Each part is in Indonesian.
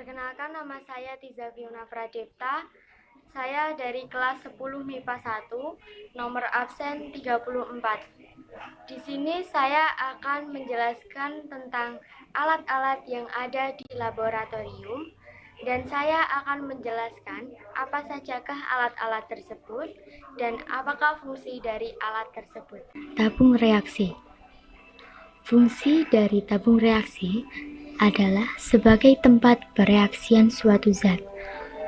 Perkenalkan, nama saya Tiza Fiona Pradipta. Saya dari kelas 10 MIPA 1, nomor absen 34. Di sini saya akan menjelaskan tentang alat-alat yang ada di laboratorium, dan saya akan menjelaskan apa sajakah alat-alat tersebut dan apakah fungsi dari alat tersebut. Tabung reaksi. Fungsi dari tabung reaksi adalah sebagai tempat pereaksian suatu zat.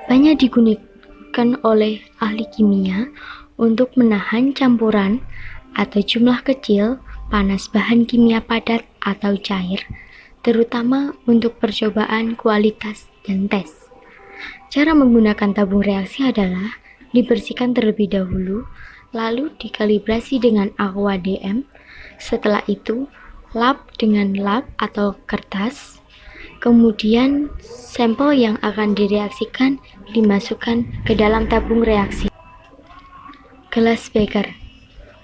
Banyak digunakan oleh ahli kimia untuk menahan campuran atau jumlah kecil panas bahan kimia padat atau cair, terutama untuk percobaan kualitas dan tes. Cara menggunakan tabung reaksi adalah dibersihkan terlebih dahulu, lalu dikalibrasi dengan aqua DM. Setelah itu, lap dengan lap atau kertas. Kemudian, sampel yang akan direaksikan dimasukkan ke dalam tabung reaksi. Gelas beker.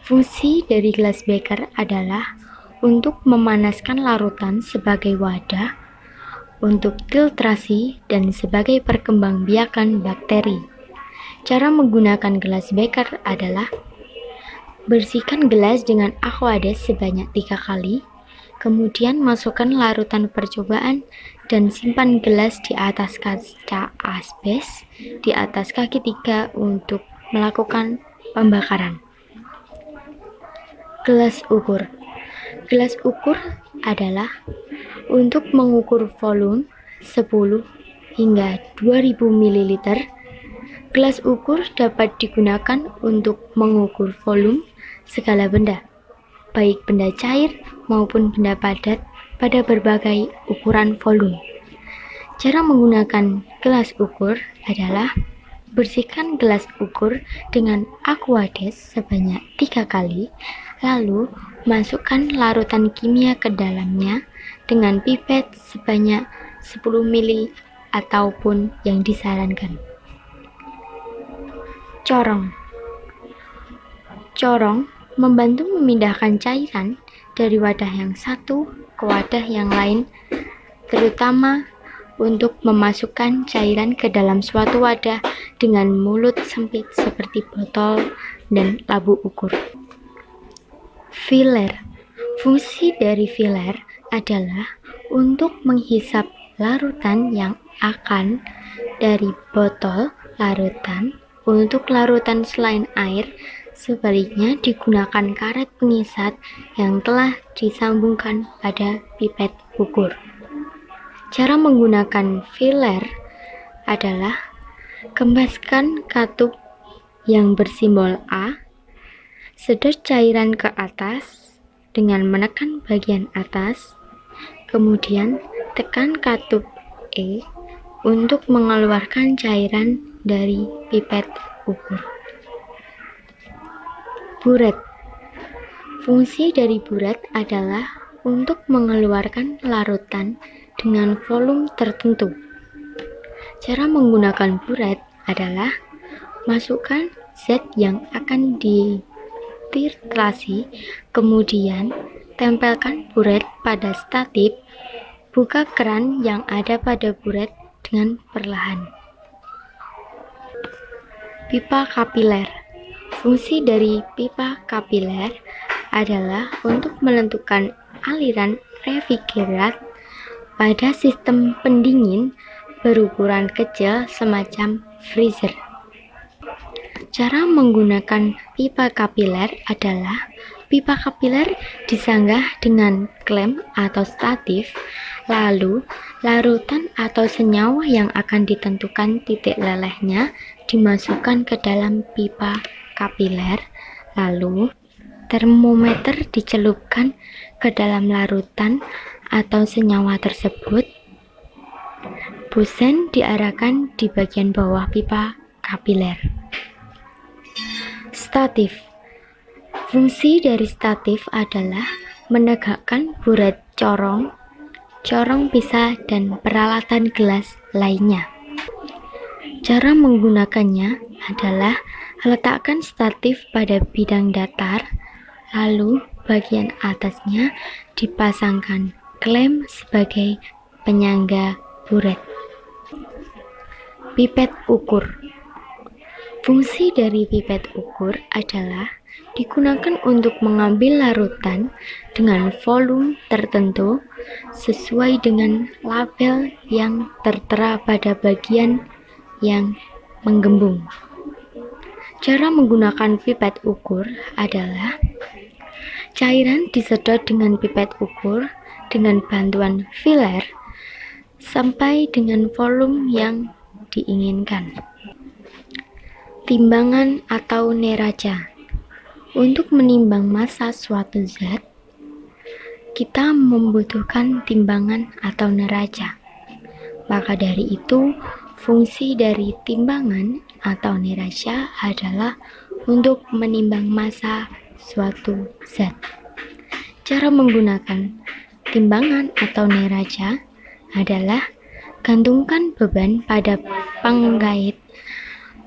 Fungsi dari gelas beker adalah untuk memanaskan larutan sebagai wadah, untuk filtrasi, dan sebagai perkembangbiakan bakteri. Cara menggunakan gelas beker adalah bersihkan gelas dengan aquades sebanyak 3 kali, kemudian masukkan larutan percobaan dan simpan gelas di atas kaca asbes di atas kaki 3 untuk melakukan pembakaran. Gelas ukur. Gelas ukur adalah untuk mengukur volume 10 hingga 2000 ml. Gelas ukur dapat digunakan untuk mengukur volume segala benda, baik benda cair maupun benda padat pada berbagai ukuran volume. Cara menggunakan gelas ukur adalah bersihkan gelas ukur dengan aquades sebanyak 3 kali, lalu masukkan larutan kimia ke dalamnya dengan pipet sebanyak 10 ml ataupun yang disarankan. Corong. Corong membantu memindahkan cairan dari wadah yang satu ke wadah yang lain, terutama untuk memasukkan cairan ke dalam suatu wadah dengan mulut sempit seperti botol dan labu ukur. Filler. Fungsi dari filler adalah untuk menghisap larutan yang akan dari botol larutan. Untuk larutan selain air, sebaliknya digunakan karet pengisat yang telah disambungkan pada pipet ukur. Cara menggunakan filler adalah kembaskan katup yang bersimbol A, sedot cairan ke atas dengan menekan bagian atas, kemudian tekan katup E untuk mengeluarkan cairan dari pipet ukur. Buret. Fungsi dari buret adalah untuk mengeluarkan larutan dengan volume tertentu. Cara menggunakan buret adalah masukkan zat yang akan difiltrasi, kemudian tempelkan buret pada statif, buka keran yang ada pada buret dengan perlahan. Pipa kapiler. Fungsi dari pipa kapiler adalah untuk menentukan aliran refrigerat pada sistem pendingin berukuran kecil semacam freezer. Cara menggunakan pipa kapiler adalah pipa kapiler disanggah dengan klem atau statif, lalu larutan atau senyawa yang akan ditentukan titik lelehnya dimasukkan ke dalam pipa kapiler, lalu termometer dicelupkan ke dalam larutan atau senyawa tersebut. Busen diarahkan di bagian bawah pipa kapiler. Statif. Fungsi dari statif adalah menegakkan buret corong, corong pisah, dan peralatan gelas lainnya. Cara menggunakannya adalah letakkan statif pada bidang datar, lalu bagian atasnya dipasangkan klem sebagai penyangga buret. Pipet ukur. Fungsi dari pipet ukur adalah digunakan untuk mengambil larutan dengan volume tertentu sesuai dengan label yang tertera pada bagian yang menggembung. Cara menggunakan pipet ukur adalah cairan disedot dengan pipet ukur dengan bantuan filler sampai dengan volume yang diinginkan. Timbangan atau neraca. Untuk menimbang massa suatu zat, kita membutuhkan timbangan atau neraca. Maka dari itu, fungsi dari timbangan atau neraca adalah untuk menimbang massa suatu zat. Cara menggunakan timbangan atau neraca adalah gantungkan beban pada penggait,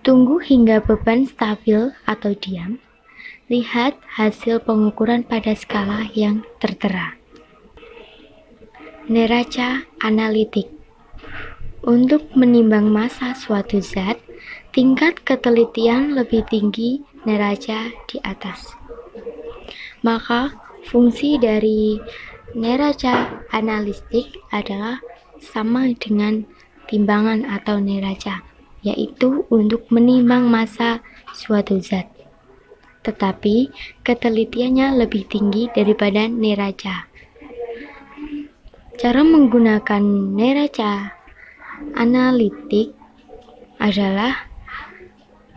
tunggu hingga beban stabil atau diam, lihat hasil pengukuran pada skala yang tertera. Neraca analitik. Untuk menimbang massa suatu zat, tingkat ketelitian lebih tinggi neraca di atas. Maka fungsi dari neraca analitik adalah sama dengan timbangan atau neraca, yaitu untuk menimbang massa suatu zat. Tetapi ketelitiannya lebih tinggi daripada neraca. Cara menggunakan neraca analitik adalah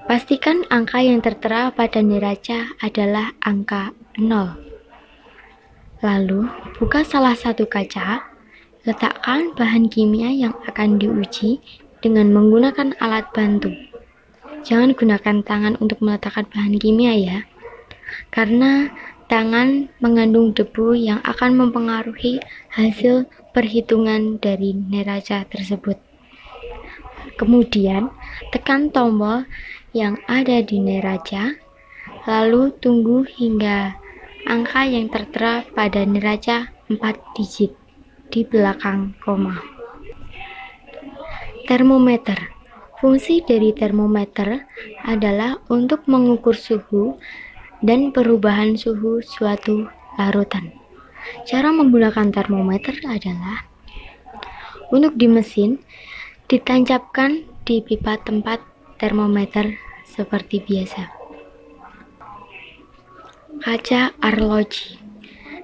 pastikan angka yang tertera pada neraca adalah angka 0. Lalu, buka salah satu kaca, letakkan bahan kimia yang akan diuji dengan menggunakan alat bantu. Jangan gunakan tangan untuk meletakkan bahan kimia ya, karena tangan mengandung debu yang akan mempengaruhi hasil perhitungan dari neraca tersebut. Kemudian, tekan tombol yang ada di neraca, lalu tunggu hingga angka yang tertera pada neraca 4 digit di belakang koma. Termometer. Fungsi dari termometer adalah untuk mengukur suhu dan perubahan suhu suatu larutan. Cara menggunakan termometer adalah untuk di mesin, ditancapkan di pipa tempat termometer seperti biasa. Kaca arloji.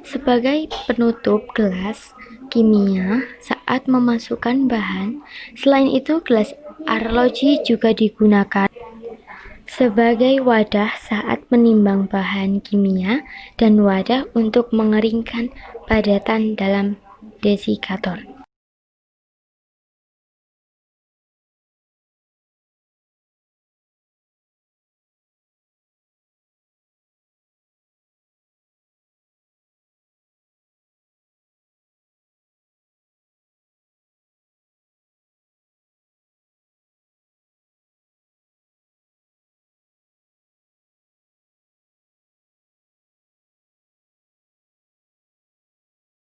Sebagai penutup gelas kimia saat memasukkan bahan, selain itu gelas arloji juga digunakan sebagai wadah saat menimbang bahan kimia dan wadah untuk mengeringkan padatan dalam desikator.